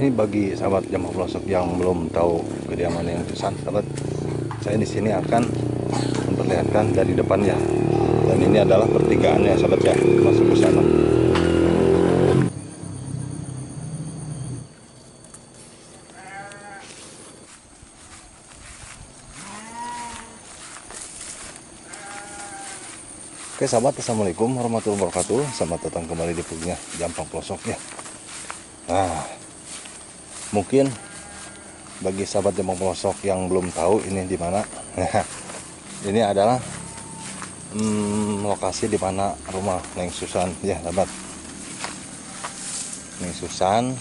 Ini bagi sahabat Jamak Pelosok yang belum tahu kediaman yang Susan, sahabat, saya di sini akan memperlihatkan dari depannya. Dan ini adalah pertigaannya, sahabat ya, masuk ke sana. Oke sahabat, assalamualaikum warahmatullahi wabarakatuh. Selamat datang kembali di vlognya Jamak Pelosok ya. Nah, mungkin bagi sahabat Jamak Pelosok yang belum tahu ini di mana, ini adalah lokasi di mana rumah Neng Susan ya sahabat. Neng Susan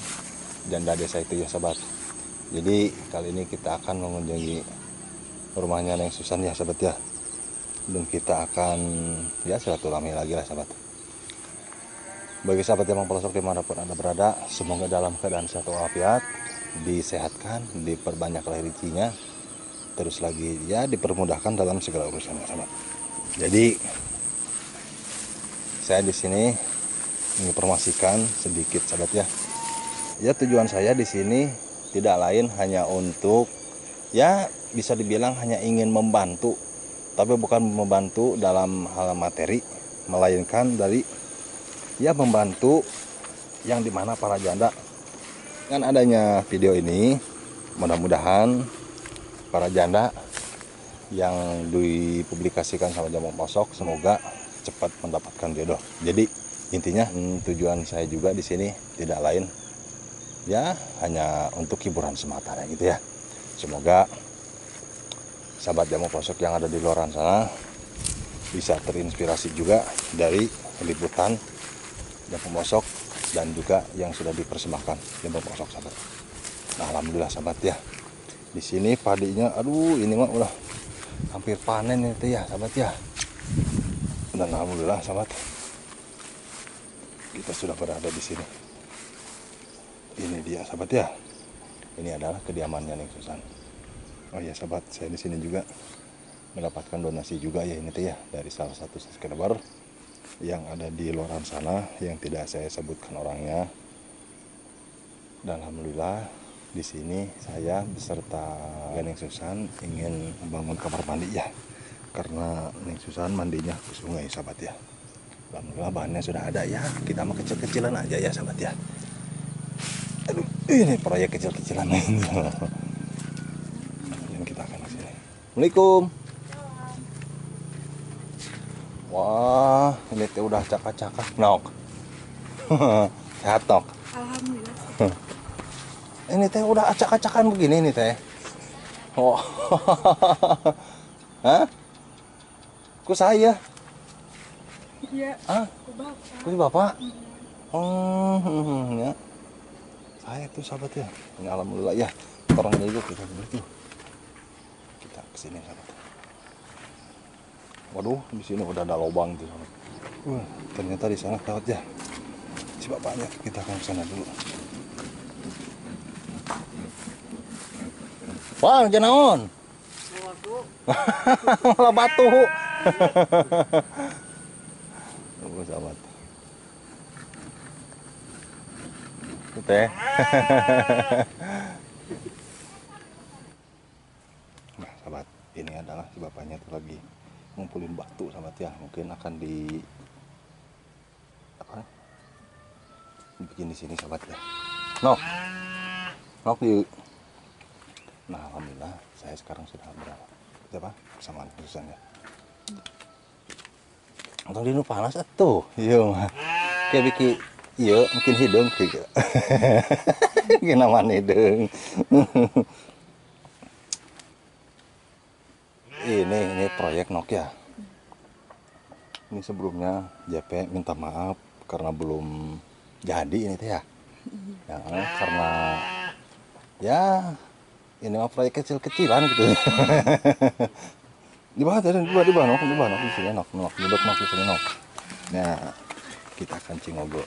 janda desa itu ya sahabat. Jadi kali ini kita akan mengunjungi rumahnya Neng Susan ya sahabat ya. Dan kita akan ya silaturahmi lagi lah sahabat. Bagi sahabat Jamak Pelosok dimanapun anda berada, semoga dalam keadaan sehat walafiat, disehatkan, diperbanyaklah rezekinya, terus lagi ya dipermudahkan dalam segala urusan sahabat. Jadi saya di sini menginformasikan sedikit sahabat ya. Ya tujuan saya di sini tidak lain hanya untuk ya bisa dibilang hanya ingin membantu, tapi bukan membantu dalam hal materi, melainkan dari ya membantu yang dimana para janda. Dengan adanya video ini, mudah-mudahan para janda yang dipublikasikan sama Jamak Pelosok semoga cepat mendapatkan jodoh. Jadi intinya tujuan saya juga di sini tidak lain ya hanya untuk hiburan semata gitu ya. Semoga sahabat Jamak Pelosok yang ada di luar sana bisa terinspirasi juga dari liputan Jamak Pelosok dan juga yang sudah dipersembahkan Jamak Pelosok sahabat. Nah, alhamdulillah sahabat ya. Di sini padinya aduh ini mah udah hampir panen itu ya sahabat ya. Dan alhamdulillah sahabat kita sudah berada di sini. Ini dia sahabat ya. Ini adalah kediamannya Neng Susan. Oh ya sahabat, saya di sini juga mendapatkan donasi juga ya ini tuh ya dari salah satu subscriber yang ada di luar sana yang tidak saya sebutkan orangnya. Dan alhamdulillah di sini saya beserta Neng Susan ingin membangun kamar mandi ya. Karena Neng Susan mandinya ke sungai sahabat ya. Alhamdulillah bahannya sudah ada ya. Kita mah kecil-kecilan aja ya sahabat ya. Aduh, ini proyek kecil-kecilan ini. Yang kita akan kesini. Assalamualaikum. Wah, ini teh udah cakak-cakak. Nok. Sehat nok. Alhamdulillah. Ini teh udah acak-acakan begini nih teh. Oh. Hah? Ku saya. Iya. Ah, ku bapak. Ya. Saya tuh sahabat ya. Ini alhamdulillah ya. Orangnya juga kita begitu. Kita kesini sahabat. Waduh, di sini udah ada lubang tuh. Ternyata di sana sahabat ya. Si bapaknya kita akan ke sana dulu. Wah, janaon. Malah batu. Tunggu sahabat. Itu teh. Nah, sahabat, ini adalah si bapaknya tuh lagi ngumpulin batu sahabat ya. Mungkin akan di apa? Dibikin di sini sahabat ya. Nok. Nok yuk. Nah, alhamdulillah saya sekarang sudah berapa bersama Susan ya. Atau dinu panas atuh. Iya mah. Kayak bikin iya mungkin hidung gitu. Gina mana hidung. Ini proyek Nok ya. Ini sebelumnya JP minta maaf karena belum jadi ini teh ya. Ya karena ya ini mah proyek kecil-kecilan gitu. Di bawah tadi di bawah nok di sini nok duduk nok di sini nok. Nah, kita akan cingogo.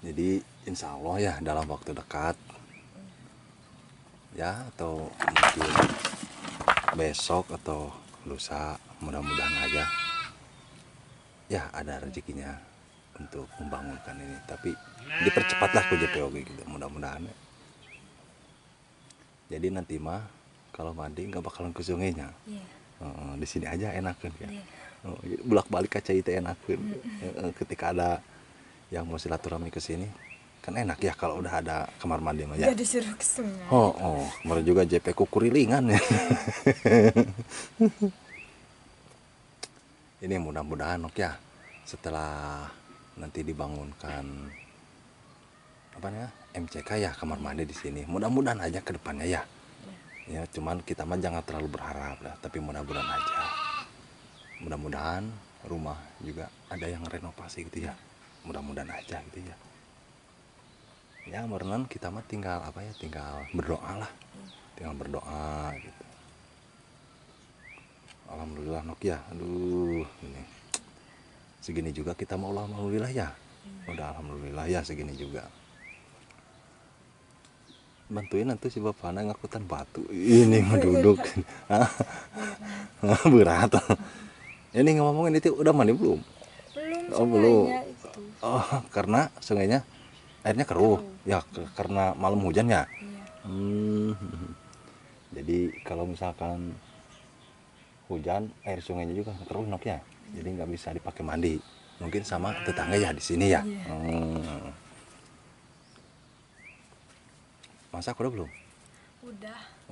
Jadi insya Allah ya dalam waktu dekat ya atau mungkin besok atau lusa mudah-mudahan aja ya ada rezekinya untuk membangunkan ini, tapi dipercepatlah ku JPOG gitu mudah-mudahan. Jadi nanti mah kalau mandi nggak bakalan ke sungainya. Iya. Di sini aja enakan ya. Iya. Bolak-balik kaca itu enakan. Ketika ada yang mau silaturahmi ke sini kan enak ya kalau udah ada kamar mandi mah ya. Nggak disuruh ke sungai. Kemarin juga JP ku kurilingan ya. Ini mudah-mudahan ya setelah nanti dibangunkan apa ya MCK ya kamar mandi di sini, mudah-mudahan aja ke depannya ya. Ya cuman kita mah jangan terlalu berharap lah, tapi mudah-mudahan aja. Mudah-mudahan rumah juga ada yang renovasi gitu ya. Mudah-mudahan aja gitu ya. Ya merenan kita mah tinggal apa ya, tinggal berdoa lah. Tinggal berdoa gitu. Alhamdulillah Nokia, aduh ini segini juga kita mau alhamdulillah ya. Udah alhamdulillah ya segini juga. Bantuin nanti si bapaknya ngakutan batu ini menduduk. Berat. Ini ngomongin itu udah mandi belum? Belum. Belum. Itu. Karena sungainya airnya keruh. Ya karena malam hujan ya. Iya. Jadi kalau misalkan hujan air sungainya juga keruh nok ya. Jadi nggak bisa dipakai mandi. Mungkin sama tetangga ya di sini ya. Iya. Masak udah belum?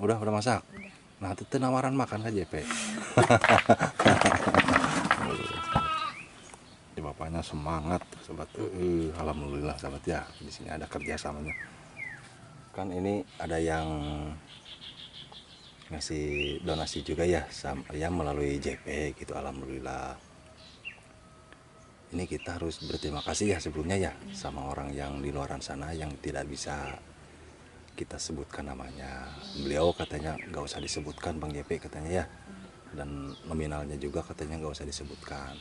Udah Masak. Udah. Nah itu penawaran makan kan JP. Bapaknya semangat sobat. Alhamdulillah sahabat ya, di sini ada kerjasamanya. Kan ini ada yang ngasih donasi juga ya, melalui JP gitu. Alhamdulillah. Ini kita harus berterima kasih ya sebelumnya ya sama orang yang di luaran sana yang tidak bisa kita sebutkan namanya. Beliau katanya nggak usah disebutkan Bang JP katanya ya, dan nominalnya juga katanya nggak usah disebutkan.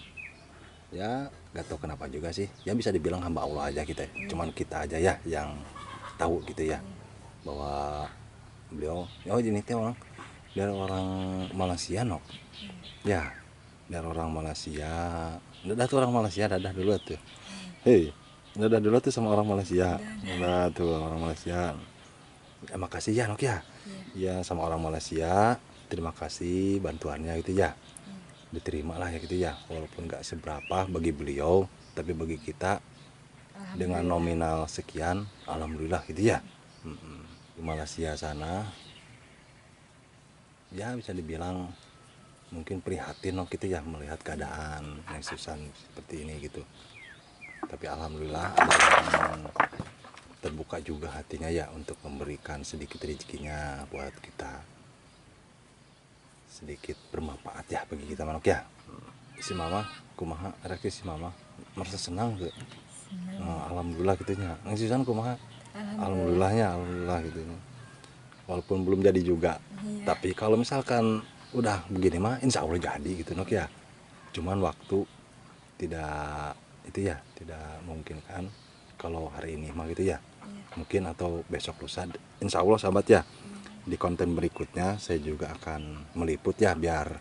Ya nggak tahu kenapa juga sih, ya bisa dibilang hamba Allah aja kita, cuman kita aja ya yang tahu gitu ya, bahwa beliau ini teh dari orang Malaysia no ya, dari orang Malaysia. Dadah tuh orang Malaysia, dadah dulu tuh, dadah dulu tuh sama orang Malaysia. Dadah tuh orang Malaysia. Makasih ya Nok ya. Ya sama orang Malaysia, terima kasih bantuannya gitu ya. Diterima lah ya gitu ya, walaupun nggak seberapa bagi beliau, tapi bagi kita dengan nominal sekian, alhamdulillah gitu ya. Di Malaysia sana ya bisa dibilang mungkin prihatin gitu ya melihat keadaan yang susah seperti ini gitu. Tapi alhamdulillah ada yang terbuka juga hatinya ya untuk memberikan sedikit rezekinya buat kita, sedikit bermanfaat ya bagi kita manok ya. Si mama kumaha reaksi si mama merasa senang tuh. Alhamdulillah gitunya. Ngisisan kumaha? Alhamdulillah gitu. Walaupun belum jadi juga. Iya. Tapi kalau misalkan udah begini mah insya Allah jadi gitu nok ya. Cuman waktu tidak itu ya, tidak mungkin kan kalau hari ini mah gitu ya. Mungkin atau besok lusa, insya Allah sahabat ya. Di konten berikutnya saya juga akan meliput ya, biar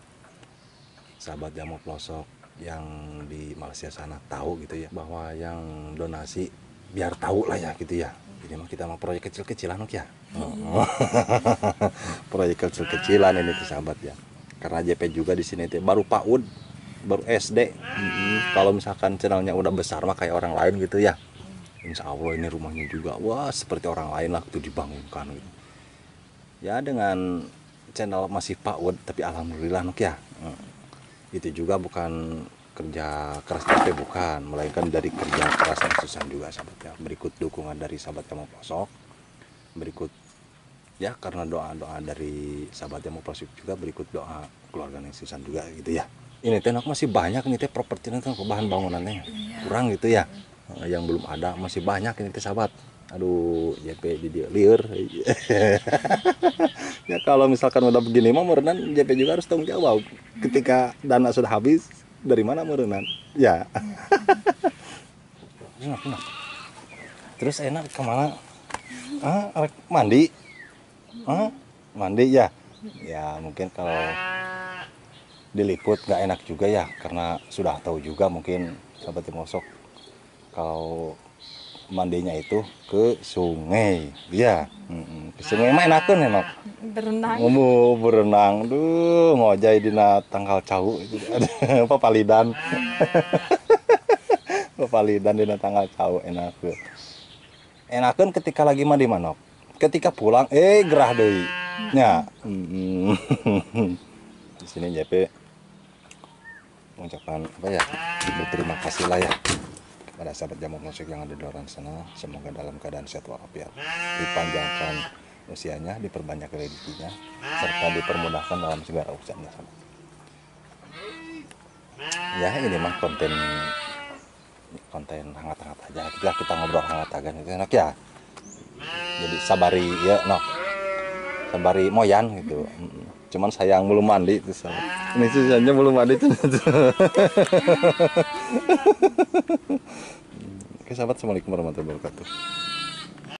sahabat Jamu Pelosok yang di Malaysia sana tahu gitu ya, bahwa yang donasi biar tahu lah ya gitu ya. Ini mah kita mah proyek kecil-kecilan ya. Proyek kecil-kecilan ini tuh sahabat ya. Karena JP juga di sini tuh baru PAUD, baru SD. Kalau misalkan channelnya udah besar mah kayak orang lain gitu ya. Insya Allah ini rumahnya juga wah seperti orang lain lah itu dibangunkan gitu. Ya dengan channel masih PAUD tapi alhamdulillah nok ya. Itu juga bukan kerja keras JP bukan, melainkan dari kerja keras dan susah juga sahabat ya. Berikut dukungan dari sahabat Jamu Pelosok. Berikut ya karena doa-doa dari sahabat Jamu Pelosok juga, berikut doa keluarga yang susah juga gitu ya. Ini teh masih banyak nih teh properti kan bahan bangunannya kurang gitu ya. Yang belum ada masih banyak ini teh sahabat. Aduh JP di dia liur. Ya kalau misalkan udah begini mah merenan JP juga harus tanggung jawab. Ketika dana sudah habis dari mana merenan? Ya. Terus enak kemana? Mandi? Mandi ya? Ya mungkin kalau diliput nggak enak juga ya, karena sudah tahu juga mungkin sahabat Jamu Pelosok Kalau mandinya itu ke sungai, iya. Ke sungai mah enakeun enok. Berenang. Berenang, duh ngojay dina tangkal cau itu. Papalidan. Papalidan dina tangkal cau enakeun. Enakeun ketika lagi mandi manok. Ketika pulang, gerah deui. Nya. Di sini JP mengucapkan apa ya? Berterima kasih lah ya kepada sahabat Jamu Musik yang ada di luar sana. Semoga dalam keadaan sehat walafiat, dipanjangkan usianya, diperbanyak rezekinya, serta dipermudahkan dalam segala urusannya. Ya ini mah konten hangat-hangat aja. Kita ngobrol hangat aja itu enak ya. Jadi sabari ya, sabari moyan gitu. Cuman sayang belum mandi itu sahabat. Ini sisanya belum mandi tuh. Oke sahabat, assalamualaikum warahmatullahi wabarakatuh.